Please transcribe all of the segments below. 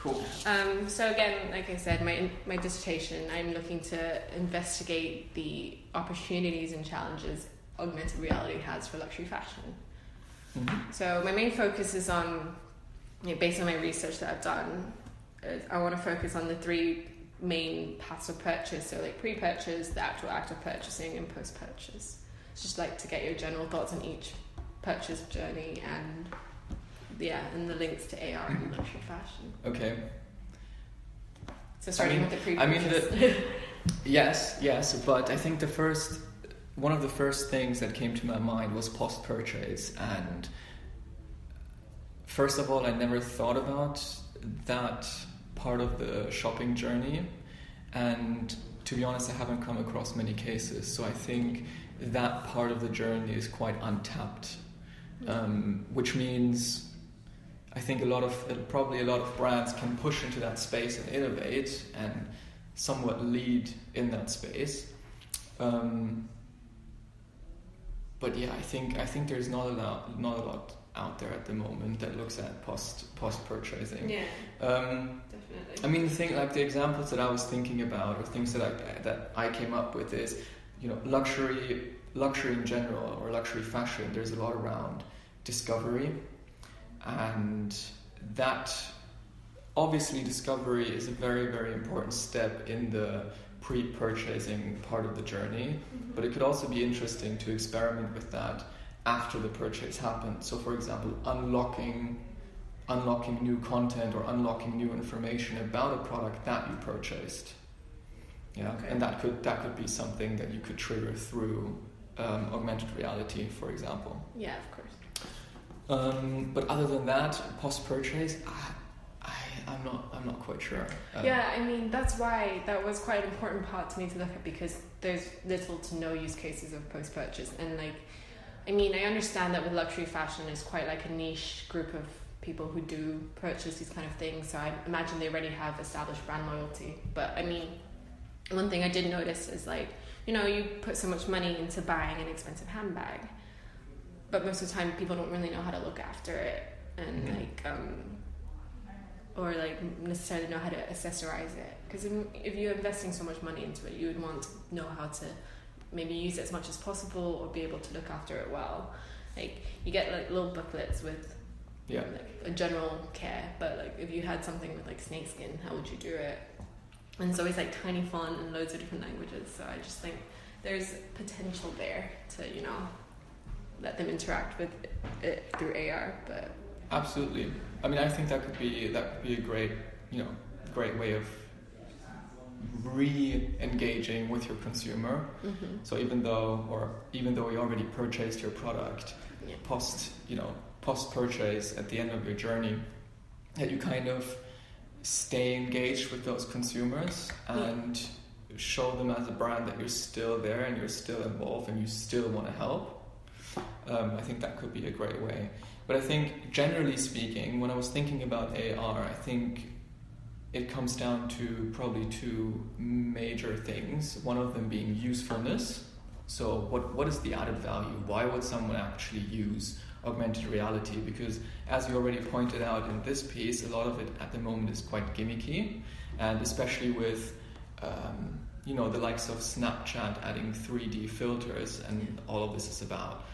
Cool. So again, like I said, my dissertation, I'm looking to investigate the opportunities and challenges augmented reality has for luxury fashion. Mm-hmm. So my main focus is on, based on my research that I've done, I want to focus on the three main paths of purchase. So like pre-purchase, the actual act of purchasing, and post-purchase. It's just like to get your general thoughts on each purchase journey and the links to AR and luxury fashion. Okay. So starting with the pre-purchase. Yes, but I think one of the first things that came to my mind was post-purchase, and first of all, I never thought about that part of the shopping journey, and to be honest, I haven't come across many cases, so I think that part of the journey is quite untapped, which means I think probably a lot of brands can push into that space and innovate and somewhat lead in that space. But yeah, I think there's not a lot out there at the moment that looks at post purchasing. Yeah, definitely. I mean, the examples that I was thinking about, or things that I came up with is, luxury in general, or luxury fashion. There's a lot around discovery, and that obviously discovery is a very, very important step in the pre-purchasing part of the journey, but it could also be interesting to experiment with that after the purchase happened. So for example, unlocking new content or unlocking new information about a product that you purchased. Yeah, okay. And that could be something that you could trigger through augmented reality, for example. Yeah, of course. But other than that, post-purchase, I'm not quite sure. Yeah, I mean, that's why that was quite an important part to me to look at, because there's little to no use cases of post-purchase. And I understand that with luxury fashion, it's quite like a niche group of people who do purchase these kind of things. So I imagine they already have established brand loyalty. But I mean, one thing I did notice is you put so much money into buying an expensive handbag, but most of the time people don't really know how to look after it and or necessarily know how to accessorize it. Because if you're investing so much money into it, you would want to know how to maybe use it as much as possible or be able to look after it well. You get little booklets with a general care, but if you had something with snakeskin, how would you do it? And it's always tiny font and loads of different languages. So I just think there's potential there to let them interact with it through AR. But absolutely. I mean, I think that could be a great way of re-engaging with your consumer. Mm-hmm. So even though you already purchased your product, post-purchase at the end of your journey, that you kind of stay engaged with those consumers and show them as a brand that you're still there and you're still involved and you still want to help. I think that could be a great way. But I think, generally speaking, when I was thinking about AR, I think it comes down to probably two major things. One of them being usefulness. So what is the added value? Why would someone actually use augmented reality? Because as you already pointed out in this piece, a lot of it at the moment is quite gimmicky, and especially with the likes of Snapchat adding 3D filters, and all of this is about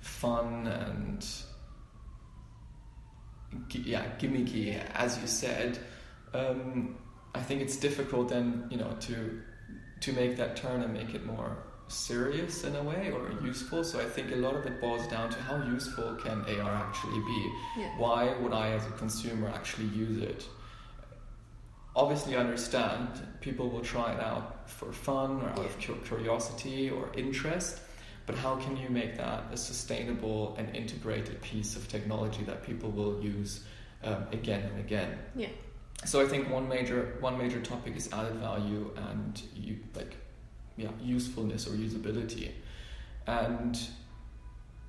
fun and gimmicky, as you said. I think it's difficult then to make that turn and make it more serious in a way, or useful. So I think a lot of it boils down to how useful can AR actually be. Why would I as a consumer actually use it? Obviously I understand people will try it out for fun or out of curiosity or interest, but how can you make that a sustainable and integrated piece of technology that people will use again and again? Yeah. So I think one major topic is added value and usefulness or usability, and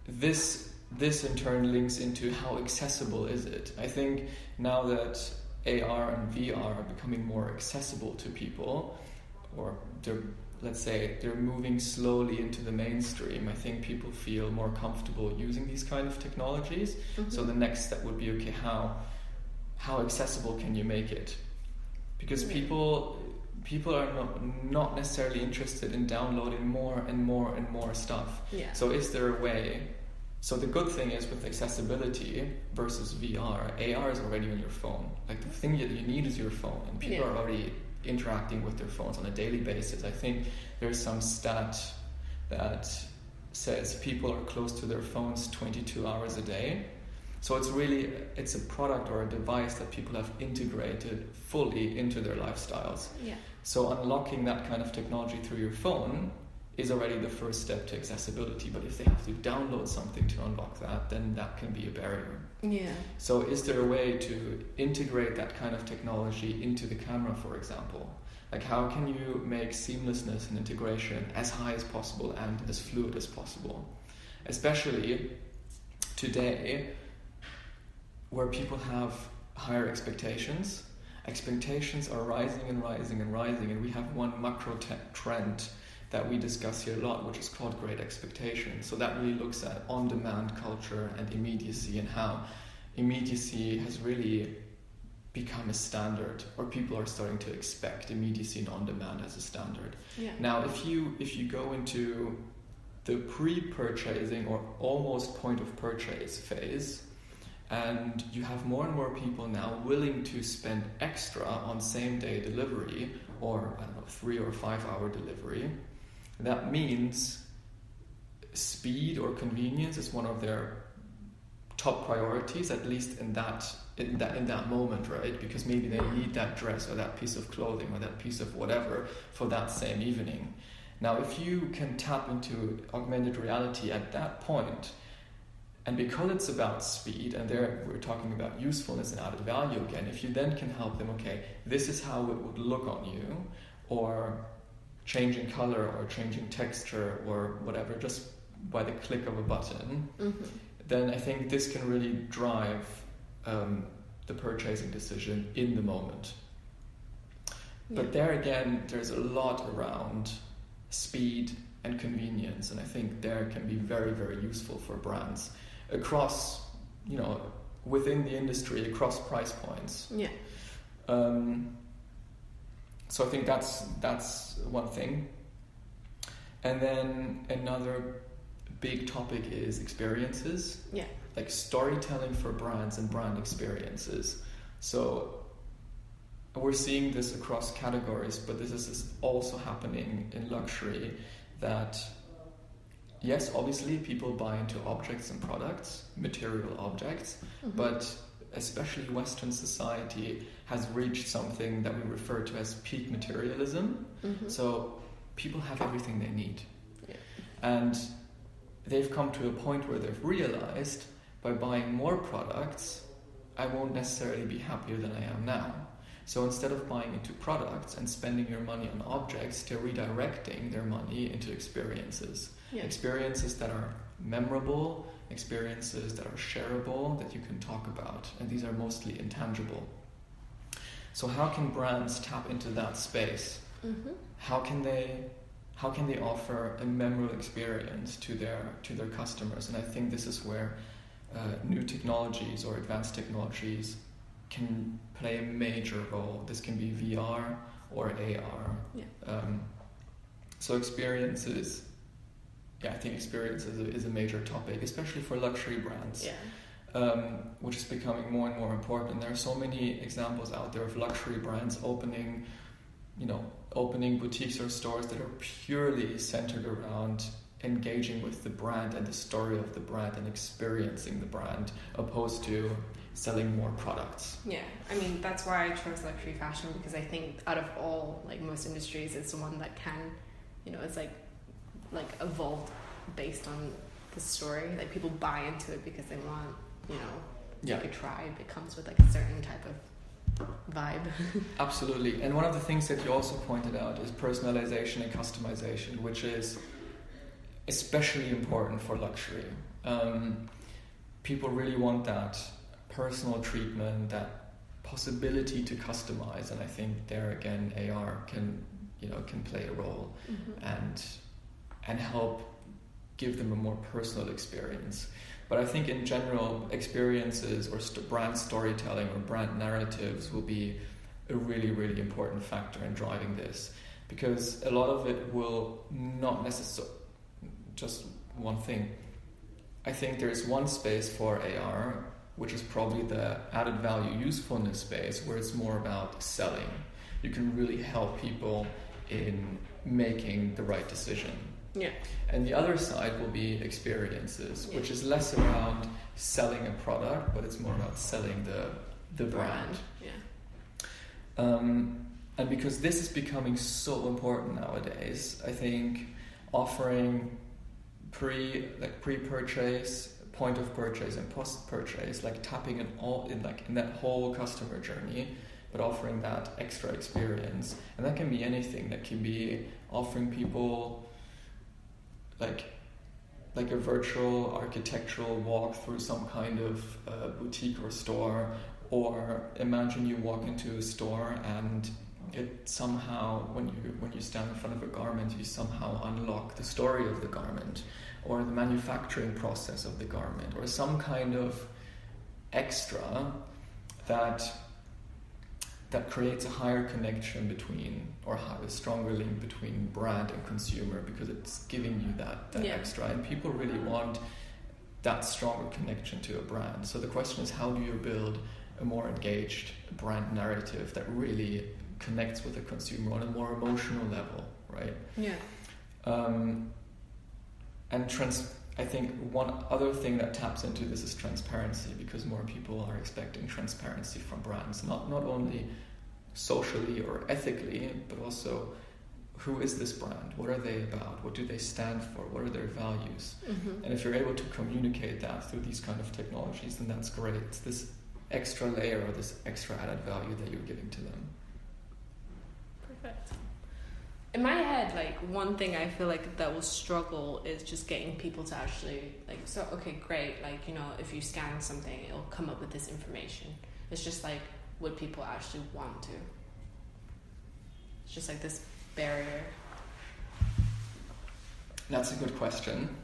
this in turn links into how accessible is it. I think now that AR and VR are becoming more accessible to people, or they're moving slowly into the mainstream, I think people feel more comfortable using these kind of technologies. Mm-hmm. So the next step would be, okay, how accessible can you make it? Because Yeah. people are not necessarily interested in downloading more and more and more stuff. Yeah. So is there a way? So the good thing is with accessibility versus VR, AR is already on your phone. Like the thing that you need is your phone, and people Yeah. are already interacting with their phones on a daily basis. I think there's some stat that says people are close to their phones 22 hours a day. So it's a product or a device that people have integrated fully into their lifestyles. Yeah. So unlocking that kind of technology through your phone is already the first step to accessibility. But if they have to download something to unlock that, then that can be a barrier. Yeah. So is there a way to integrate that kind of technology into the camera, for example? Like how can you make seamlessness and integration as high as possible and as fluid as possible? Especially today, where people have higher expectations. Expectations are rising and rising and rising, and we have one macro trend that we discuss here a lot, which is called Great Expectations. So that really looks at on-demand culture and immediacy, and how immediacy has really become a standard, or people are starting to expect immediacy and on-demand as a standard. Yeah. Now, if you go into the pre-purchasing or almost point of purchase phase, and you have more and more people now willing to spend extra on same-day delivery, or 3 or 5 hour delivery, that means speed or convenience is one of their top priorities, at least in that moment, right? Because maybe they need that dress or that piece of clothing or that piece of whatever for that same evening. Now, if you can tap into augmented reality at that point, and because it's about speed, and there we're talking about usefulness and added value again, if you then can help them, okay, this is how it would look on you, or changing color or changing texture or whatever, just by the click of a button, then I think this can really drive the purchasing decision in the moment. Yeah. But there again, there's a lot around speed and convenience, and I think there can be very, very useful for brands across, within the industry, across price points. Yeah. So I think that's one thing. And then another big topic is experiences. Yeah. Like storytelling for brands and brand experiences. So we're seeing this across categories, but this is also happening in luxury, that yes, obviously people buy into objects and products, material objects, but especially Western society has reached something that we refer to as peak materialism. So people have everything they need. Yeah. And they've come to a point where they've realized, by buying more products, I won't necessarily be happier than I am now. So instead of buying into products and spending your money on objects, they're redirecting their money into experiences. Yeah. Experiences that are memorable, experiences that are shareable, that you can talk about. And these are mostly intangible. So how can brands tap into that space? How can they offer a memorable experience to their customers? And I think this is where new technologies or advanced technologies can play a major role. This can be VR or AR. Yeah. So experiences, I think experiences is a major topic, especially for luxury brands. Yeah. Which is becoming more and more important. There are so many examples out there of luxury brands opening boutiques or stores that are purely centered around engaging with the brand and the story of the brand and experiencing the brand, opposed to selling more products. Yeah, I mean, that's why I chose luxury fashion, because I think out of all, most industries, it's the one that can, it's like evolved based on the story. Like, people buy into it because they want, like a tribe. It comes with a certain type of vibe. Absolutely. And one of the things that you also pointed out is personalization and customization, which is especially important for luxury. People really want that personal treatment, that possibility to customize, and I think there again AR can play a role and help give them a more personal experience. But I think in general, experiences or brand storytelling or brand narratives will be a really, really important factor in driving this, because a lot of it will not necessarily just one thing. I think there's one space for AR, which is probably the added value usefulness space, where it's more about selling. You can really help people in making the right decision. Yeah. And the other side will be experiences, which is less around selling a product, but it's more about selling the brand. Yeah. And because this is becoming so important nowadays, I think offering pre-purchase, point of purchase, and post-purchase, like tapping in that whole customer journey, but offering that extra experience, and that can be anything. That can be offering people like a virtual architectural walk through some kind of boutique or store, or imagine you walk into a store and it somehow, when you stand in front of a garment, you somehow unlock the story of the garment, or the manufacturing process of the garment, or some kind of extra that creates a higher connection between, or a stronger link between brand and consumer, because it's giving you that extra, and people really want that stronger connection to a brand. So the question is, how do you build a more engaged brand narrative that really connects with the consumer on a more emotional level, right? Yeah. I think one other thing that taps into this is transparency, because more people are expecting transparency from brands, not only socially or ethically, but also who is this brand? What are they about? What do they stand for? What are their values? Mm-hmm. And if you're able to communicate that through these kind of technologies, then that's great. It's this extra layer or this extra added value that you're giving to them. Perfect. In my head, like, one thing I feel like that will struggle is just getting people to actually, like, so, okay, great, like, you know, if you scan something, it'll come up with this information. It's just like, would people actually want to? It's just like this barrier. That's a good question.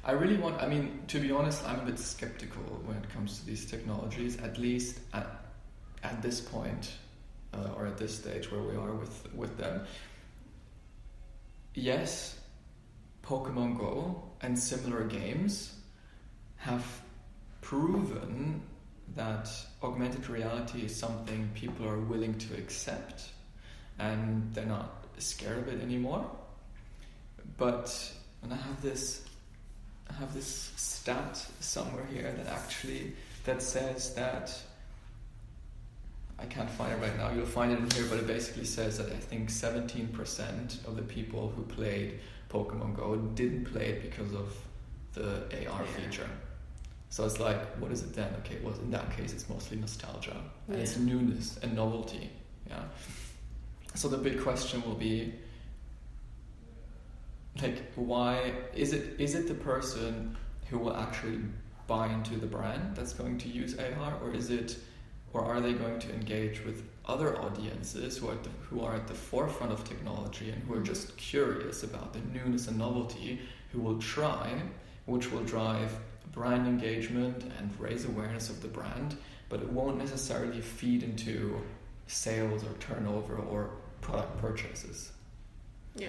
To be honest, I'm a bit skeptical when it comes to these technologies, at least at this point. Or at this stage where we are with them. Yes, Pokemon Go and similar games have proven that augmented reality is something people are willing to accept, and they're not scared of it anymore. But when I have this stat somewhere here that says that, I can't find it right now, you'll find it in here, but it basically says that I think 17% of the people who played Pokemon Go didn't play it because of the AR feature. So it's like, what is it then? Okay, well, in that case, it's mostly nostalgia, and it's newness and novelty. Yeah. So the big question will be, like, why is it the person who will actually buy into the brand that's going to use AR, or are they going to engage with other audiences who are at the forefront of technology and who are just curious about the newness and novelty, who will try, which will drive brand engagement and raise awareness of the brand, but it won't necessarily feed into sales or turnover or product purchases. Yeah.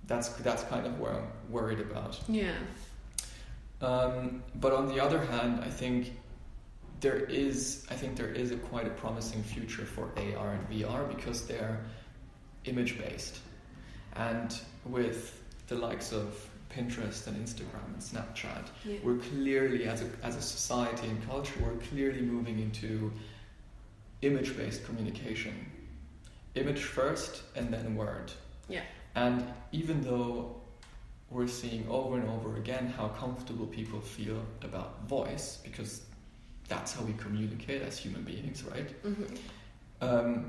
That's kind of what I'm worried about. Yeah. But on the other hand, I think there is quite a promising future for AR and VR, because they're image-based. And with the likes of Pinterest and Instagram and Snapchat, we're clearly, as a society and culture, we're clearly moving into image-based communication. Image first and then word. Yeah. And even though we're seeing over and over again how comfortable people feel about voice, because that's how we communicate as human beings, right? Mm-hmm.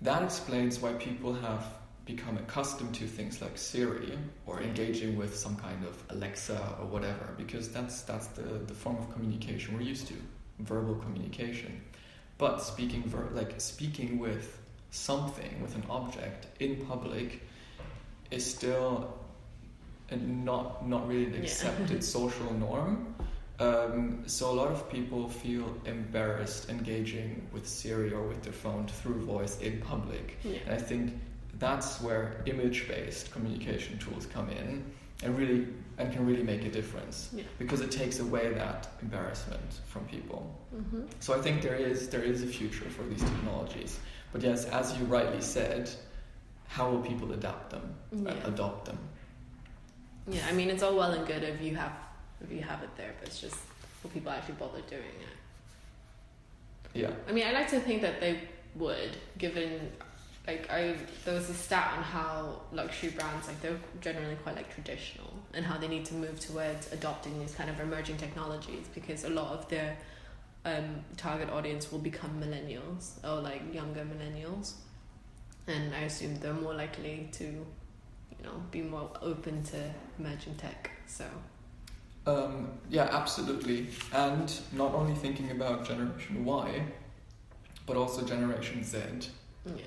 That explains why people have become accustomed to things like Siri or engaging with some kind of Alexa or whatever, because that's the form of communication we're used to, verbal communication. But speaking with something, with an object in public, is still and not really an accepted social norm. So a lot of people feel embarrassed engaging with Siri or with their phone through voice in public. Yeah. And I think that's where image-based communication tools come in and can really make a difference, because it takes away that embarrassment from people. Mm-hmm. So I think there is a future for these technologies. But yes, as you rightly said, how will people adopt them? Yeah, I mean, it's all well and good if you have it there, but it's just will people actually bother doing it? Yeah. I mean, I like to think that they would, given there was a stat on how luxury brands, like, they're generally quite like traditional, and how they need to move towards adopting these kind of emerging technologies, because a lot of their target audience will become millennials, or like younger millennials, and I assume they're more likely to, you know, be more open to emerging tech. So yeah, absolutely. And not only thinking about Generation Y, but also Generation Z. Yeah.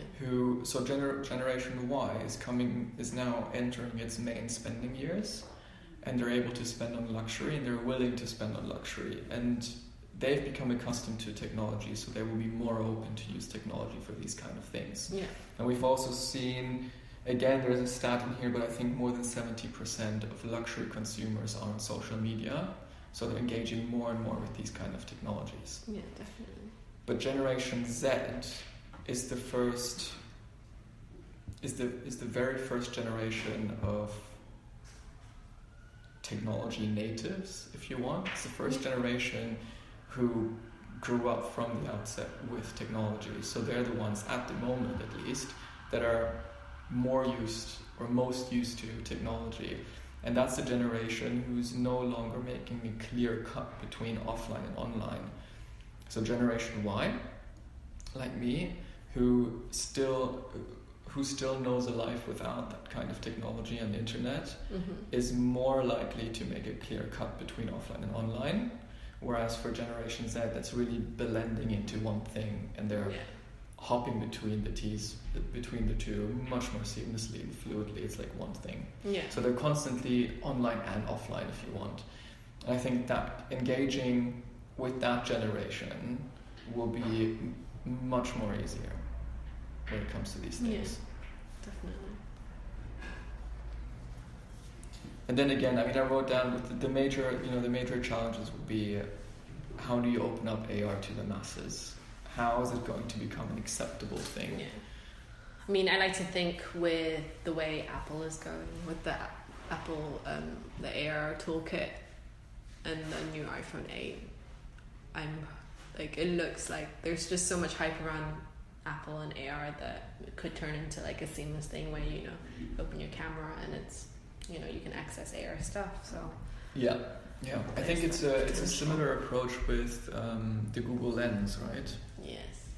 Generation Y is now entering its main spending years, and they're able to spend on luxury, and they're willing to spend on luxury, and they've become accustomed to technology, so they will be more open to use technology for these kind of things. Yeah. And we've also seen, again, there's a stat in here, but I think more than 70% of luxury consumers are on social media, so they're engaging more and more with these kind of technologies. Yeah, definitely. But Generation Z is the very first generation of technology natives, if you want. It's the first generation who grew up from the outset with technology. So they're the ones, at the moment at least, that are most used to technology. And that's the generation who's no longer making a clear cut between offline and online. So Generation Y, like me, who still knows a life without that kind of technology and the internet, is more likely to make a clear cut between offline and online. Whereas for Generation Z, that's really blending into one thing, and they're hopping between the two much more seamlessly and fluidly. It's like one thing. Yeah. So they're constantly online and offline, if you want. And I think that engaging with that generation will be much more easier when it comes to these things. Yeah, definitely. And then again, I mean, I wrote down with the major challenges would be, how do you open up AR to the masses? How is it going to become an acceptable thing? Yeah. I mean, I like to think with the way Apple is going, with the Apple, the AR toolkit and the new iPhone 8, it looks like there's just so much hype around Apple and AR that it could turn into like a seamless thing where, you open your camera and it's, you can access AR stuff. So yeah, I think it's a similar approach with the Google Lens, right? Yes.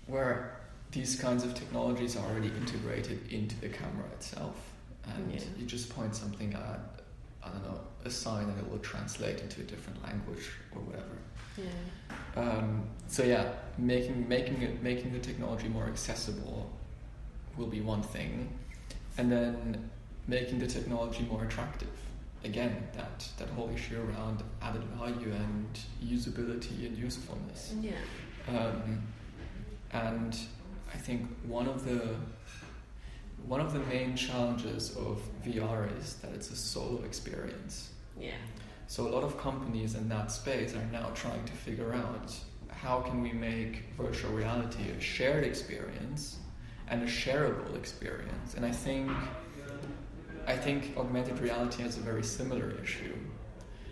Where these kinds of technologies are already integrated into the camera itself, and you just point something at, I don't know, a sign, and it will translate into a different language or whatever. Yeah. So yeah, making the technology more accessible will be one thing, and then making the technology more attractive. Again, that whole issue around added value and usability and usefulness. Yeah. And I think one of the main challenges of VR is that it's a solo experience. Yeah. So a lot of companies in that space are now trying to figure out how can we make virtual reality a shared experience and a shareable experience. And I think augmented reality has a very similar issue.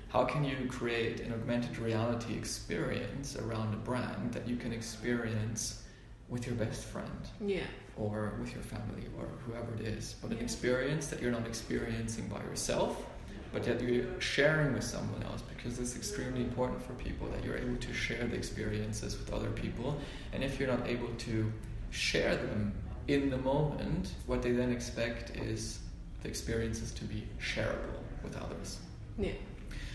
How can you create an augmented reality experience around a brand that you can experience with your best friend? Yeah. Or with your family or whoever it is, but an experience that you're not experiencing by yourself, but yet you're sharing with someone else, because it's extremely important for people that you're able to share the experiences with other people. And if you're not able to share them in the moment, what they then expect is the experiences to be shareable with others. Yeah.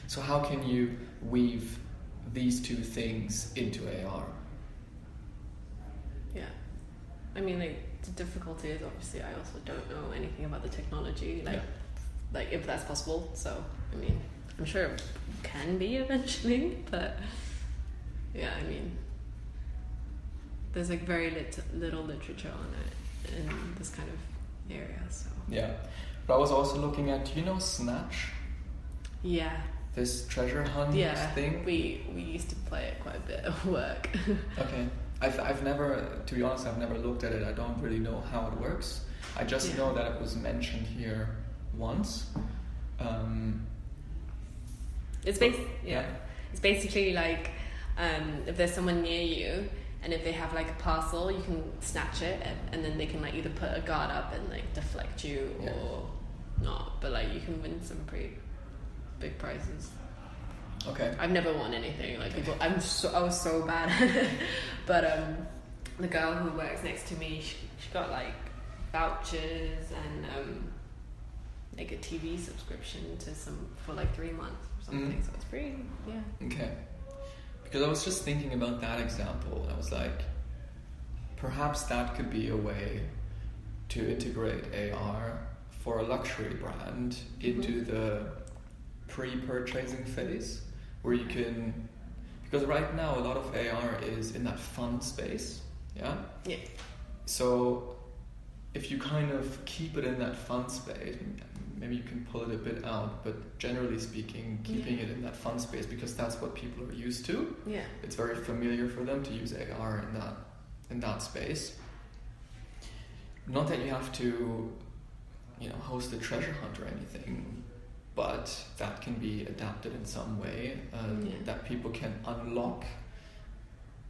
So how can you weave these two things into AR? Yeah. I mean, the difficulty is obviously I also don't know anything about the technology, like if that's possible. So I mean, I'm sure it can be eventually, but yeah, I mean, there's like very little literature on it in this kind of area. So yeah, but I was also looking at, do you know Snatch? Yeah. This treasure hunt thing? We used to play it quite a bit at work. Okay. I've never, to be honest, I've never looked at it. I don't really know how it works. I just know that it was mentioned here once. It's basically like if there's someone near you and if they have like a parcel, you can snatch it and then they can like either put a guard up and like deflect you or not. But like you can win some pretty big prizes. Okay. I've never won anything. Like people, I was so bad at it. But the girl who works next to me, she got like vouchers and like a TV subscription to for like 3 months or something. So it's pretty, Okay. Because I was just thinking about that example, and I was like, perhaps that could be a way to integrate AR for a luxury brand into the pre-purchasing phase, where you can, because right now a lot of AR is in that fun space, yeah? So if you kind of keep it in that fun space, maybe you can pull it a bit out, but generally speaking, keeping it in that fun space, because that's what people are used to. Yeah. It's very familiar for them to use AR in that space. Not that you have to, host a treasure hunt or anything, but that can be adapted in some way, that people can unlock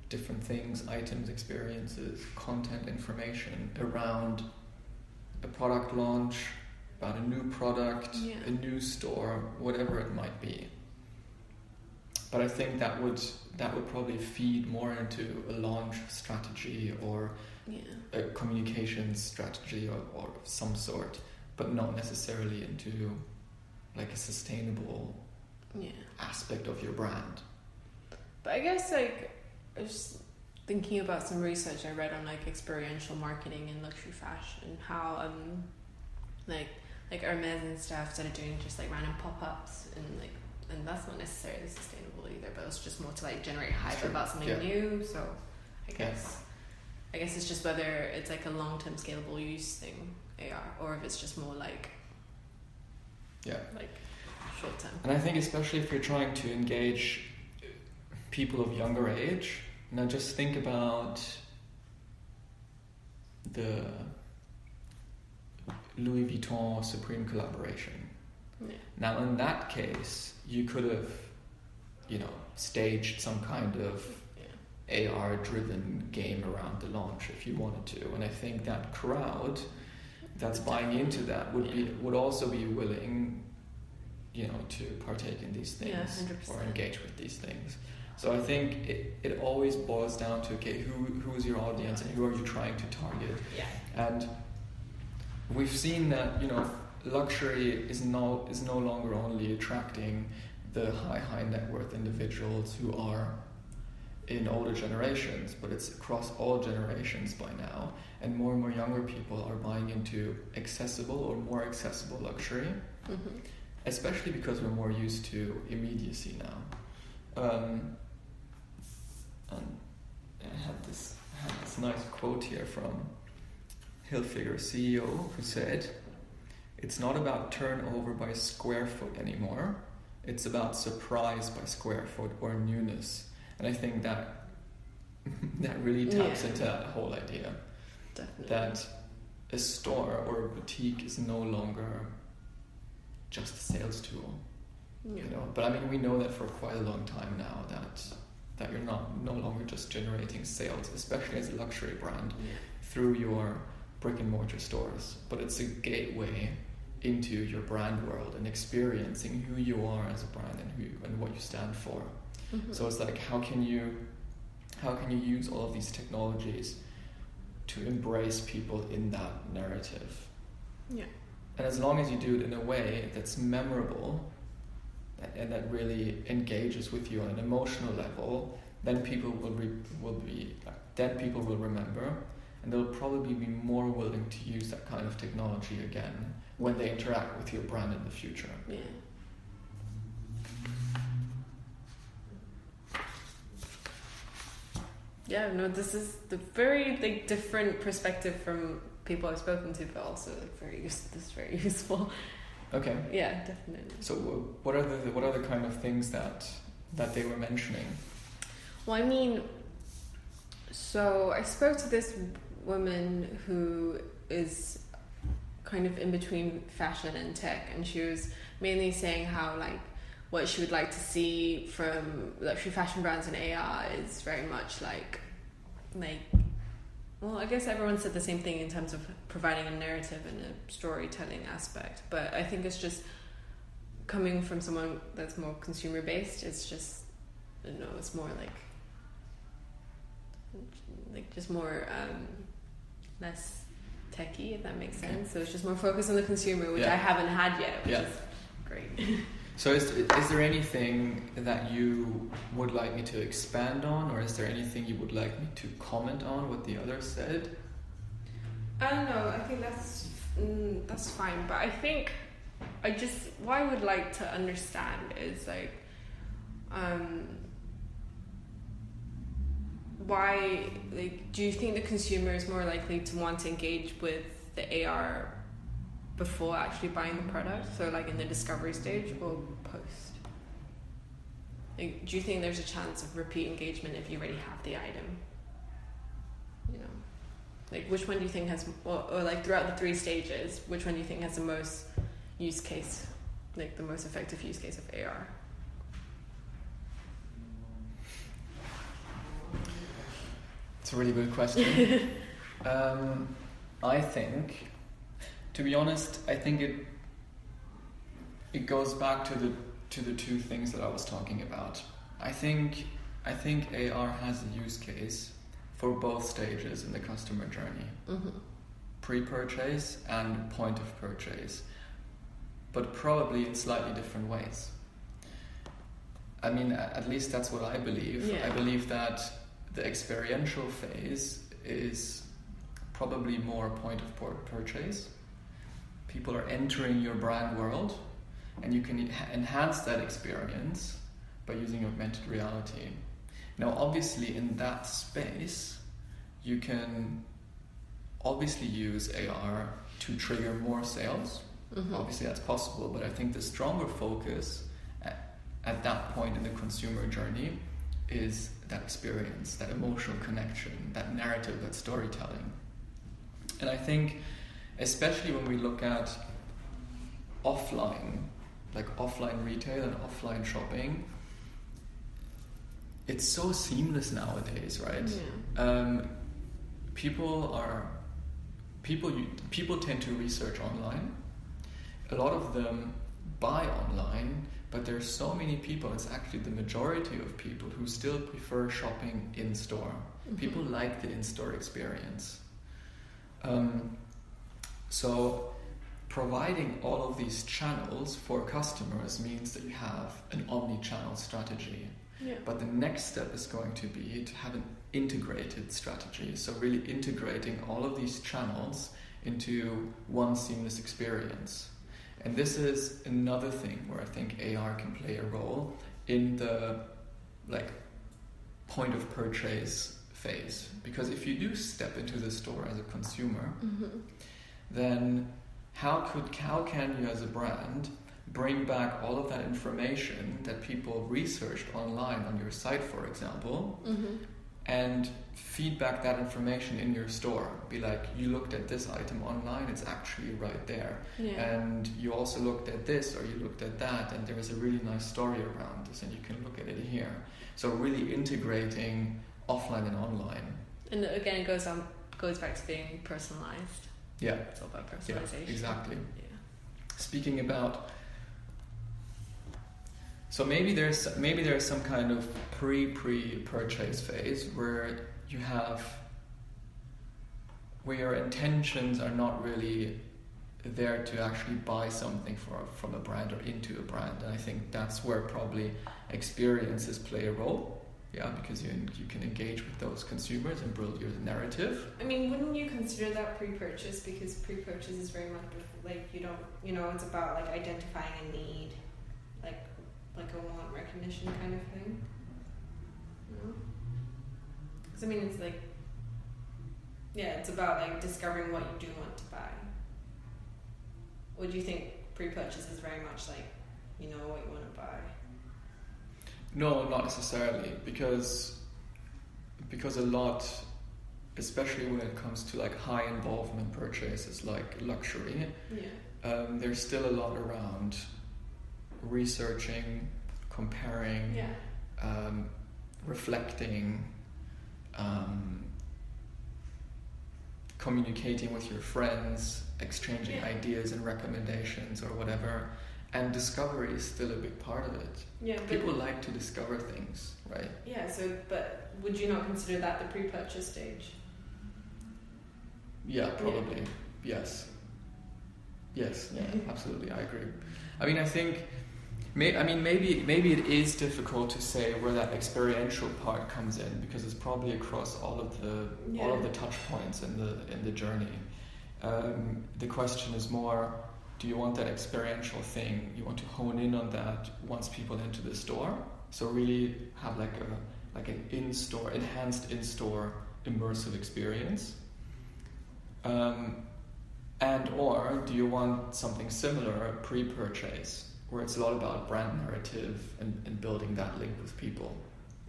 different things, items, experiences, content, information around a product launch, about a new product, a new store, whatever it might be. But I think that would probably feed more into a launch strategy or a communications strategy or some sort, but not necessarily into like a sustainable aspect of your brand. But I guess like I was thinking about some research I read on like experiential marketing in luxury fashion, how like Hermes and stuff started doing just like random pop-ups and that's not necessarily sustainable either, but it's just more to like generate hype about something new. So I guess it's just whether it's like a long-term scalable use thing, AR, or if it's just more like short term. And I think especially if you're trying to engage people of younger age, now just think about the Louis Vuitton Supreme collaboration. Now in that case, you could have, staged some kind of AR-driven game around the launch if you wanted to, and I think that crowd that's buying into that would also be willing, to partake in these things or engage with these things. So I think it always boils down to who is your audience and who are you trying to target. And we've seen that luxury is no longer only attracting the high net worth individuals who are in older generations, but it's across all generations by now, and more younger people are buying into accessible or more accessible luxury, especially because we're more used to immediacy now. And I had this nice quote here from Hilfiger CEO who said, "It's not about turnover by square foot anymore, it's about surprise by square foot or newness." And I think that really taps into that whole idea. Definitely. That a store or a boutique is no longer just a sales tool. But I mean, we know that for quite a long time now that you're no longer just generating sales, especially as a luxury brand, through your brick and mortar stores, but it's a gateway into your brand world and experiencing who you are as a brand and what you stand for. So it's like, how can you use all of these technologies to embrace people in that narrative? And as long as you do it in a way that's memorable and that really engages with you on an emotional level, then people will remember, and they'll probably be more willing to use that kind of technology again when they interact with your brand in the future. Yeah. Yeah, no, this is the very like different perspective from people I've spoken to, but also like this is very useful. Okay. Yeah, definitely. So what are the kind of things that they were mentioning? Well, I mean, so I spoke to this woman who is kind of in between fashion and tech, and she was mainly saying how like what she would like to see from luxury fashion brands in AR is very much like well, I guess everyone said the same thing in terms of providing a narrative and a storytelling aspect, but I think it's just coming from someone that's more consumer based. It's just, I don't know, it's more like just more less techie, if that makes sense. So it's just more focused on the consumer, which I haven't had yet, which is great. So is there anything that you would like me to expand on, or is there anything you would like me to comment on what the others said? I don't know. I think that's fine. But I think what I would like to understand is like why, like, do you think the consumer is more likely to want to engage with the AR before actually buying the product, so like in the discovery stage or post? Like, do you think there's a chance of repeat engagement if you already have the item? You know, like which one do you think has, or like throughout the 3 stages, which one do you think has the most use case, like the most effective use case of AR? It's a really good question. I think, to be honest, I think it goes back to the 2 things that I was talking about. I think AR has a use case for both stages in the customer journey. Mm-hmm. Pre-purchase and point of purchase, but probably in slightly different ways. I mean, at least that's what I believe. Yeah. I believe that the experiential phase is probably more point of purchase. People are entering your brand world, and you can enhance that experience by using augmented reality. Now, obviously, in that space, you can obviously use AR to trigger more sales. Mm-hmm. Obviously, that's possible, but I think the stronger focus at that point in the consumer journey is that experience, that emotional connection, that narrative, that storytelling. And I think, especially when we look at offline retail and offline shopping, it's so seamless nowadays, right? Yeah. People tend to research online. A lot of them buy online, but there's so many people, it's actually the majority of people who still prefer shopping in store. Mm-hmm. People like the in-store experience. So providing all of these channels for customers means that you have an omni-channel strategy. Yeah. But the next step is going to be to have an integrated strategy. So really integrating all of these channels into one seamless experience. And this is another thing where I think AR can play a role in the point of purchase phase. Because if you do step into the store as a consumer, mm-hmm. then how can you as a brand bring back all of that information that people researched online on your site, for example, mm-hmm. and feed back that information in your store? Be like, you looked at this item online, it's actually right there. Yeah. And you also looked at this, or you looked at that, and there is a really nice story around this, and you can look at it here. So really integrating offline and online. And again, it goes back to being personalized. Yeah. It's all about personalization. Yeah, exactly. Yeah. Speaking about, so maybe there's some kind of pre-purchase phase where your intentions are not really there to actually buy something from a brand or into a brand. And I think that's where probably experiences play a role. Yeah, because you can engage with those consumers and build your narrative. I mean, wouldn't you consider that pre-purchase? Because pre-purchase is very much like you don't, it's about like identifying a need, like a want recognition kind of thing. Because I mean, it's like, yeah, it's about like discovering what you do want to buy. Or do you think pre-purchase is very much like, you know what you want to buy? No, not necessarily, because a lot, especially when it comes to like high involvement purchases like luxury, there's still a lot around researching, comparing, reflecting, communicating with your friends, exchanging ideas and recommendations or whatever. And discovery is still a big part of it. Yeah, people like to discover things, right? Yeah. So, but would you not consider that the pre-purchase stage? Yeah, probably. Yeah. Yes. Yeah. Absolutely. I agree. I mean, I think. Maybe it is difficult to say where that experiential part comes in, because it's probably across all of the touch points in the journey. The question is more, do you want that experiential thing? You want to hone in on that once people enter the store. So really have like an in-store, enhanced in-store immersive experience. And or do you want something similar pre-purchase, where it's a lot about brand narrative and building that link with people?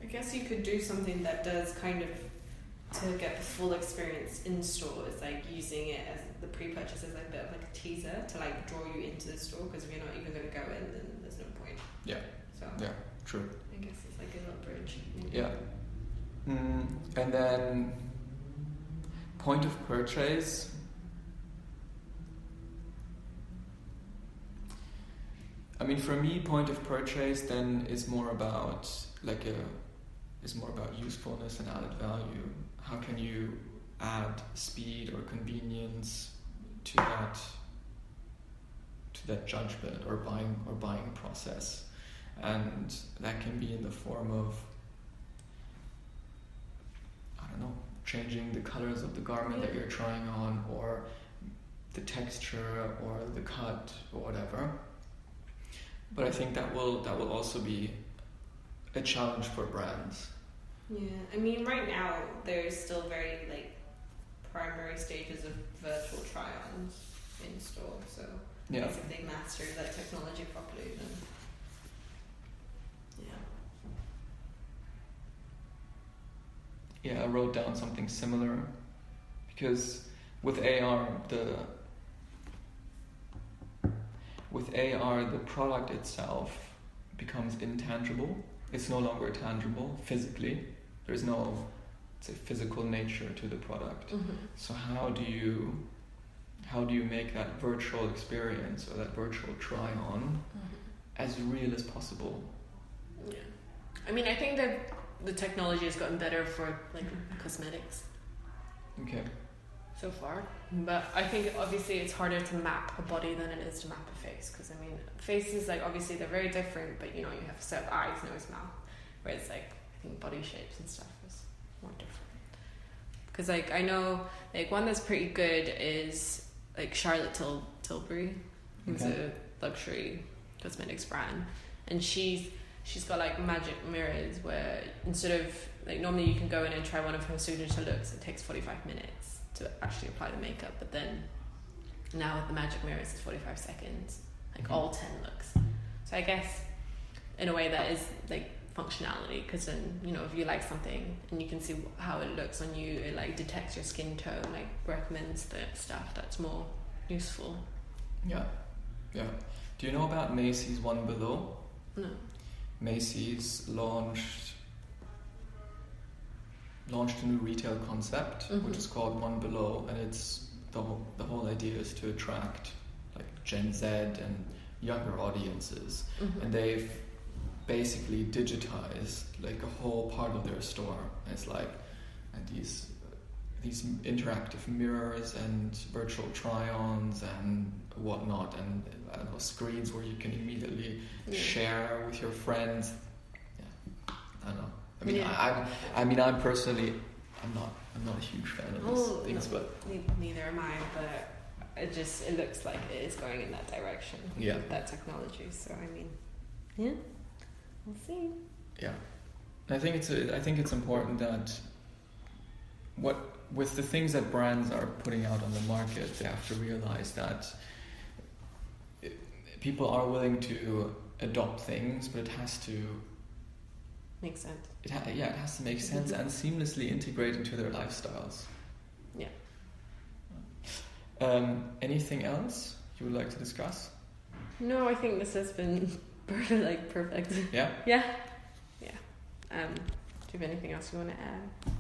I guess you could do something that does kind of, to get the full experience in store, is like using it as the pre-purchase as like a bit of like a teaser to like draw you into the store, because if you're not even going to go in, then there's no point. Yeah. So yeah, true. I guess it's like a little bridge. Maybe. Yeah. And then point of purchase. I mean, for me, point of purchase then is more about usefulness and added value. How can you add speed or convenience to that judgment or buying process? And that can be in the form of, I don't know, changing the colors of the garment that you're trying on, or the texture or the cut or whatever. But I think that will also be a challenge for brands. Yeah, I mean, right now there's still very like primary stages of virtual try-ons in store. So I guess if they master that technology properly, then I wrote down something similar, because with AR the product itself becomes intangible. It's no longer tangible physically. There's no, say, physical nature to the product. Mm-hmm. So how do you make that virtual experience or that virtual try-on as real as possible? Yeah, I mean, I think that the technology has gotten better for like cosmetics. Okay. So far, but I think obviously it's harder to map a body than it is to map a face, because I mean, faces, like, obviously they're very different, but you have a set of eyes, nose, mouth, whereas like I think body shapes and stuff is more different. Because like I know like one that's pretty good is like Charlotte Tilbury, who's a luxury cosmetics brand, and she's got like magic mirrors where instead of like normally you can go in and try one of her signature looks, it takes 45 minutes to actually apply the makeup, but then now with the magic mirrors it's 45 seconds, like all 10 looks. So I guess in a way that is like functionality, because then if you like something and you can see how it looks on you, it like detects your skin tone, like recommends the stuff that's more useful. Yeah. Do you know about Macy's One Below? No. Macy's launched a new retail concept, which is called One Below, and it's the whole idea is to attract like Gen Z and younger audiences, and they've basically digitized like a whole part of their store. It's like these interactive mirrors and virtual try-ons and whatnot, and I don't know, screens where you can immediately share with your friends. I don't know. I mean, Yeah. I'm personally, I'm not a huge fan of these things, no, but neither am I. But it looks like it is going in that direction. yeah, With that technology. So I mean, yeah, we'll see. yeah. I think it's important that with the things that brands are putting out on the market, they have to realize that people are willing to adopt things, but it has to Makes sense. it has to make sense and seamlessly integrate into their lifestyles. Yeah. Anything else you would like to discuss? No, I think this has been perfect. Yeah. Yeah. Do you have anything else you want to add?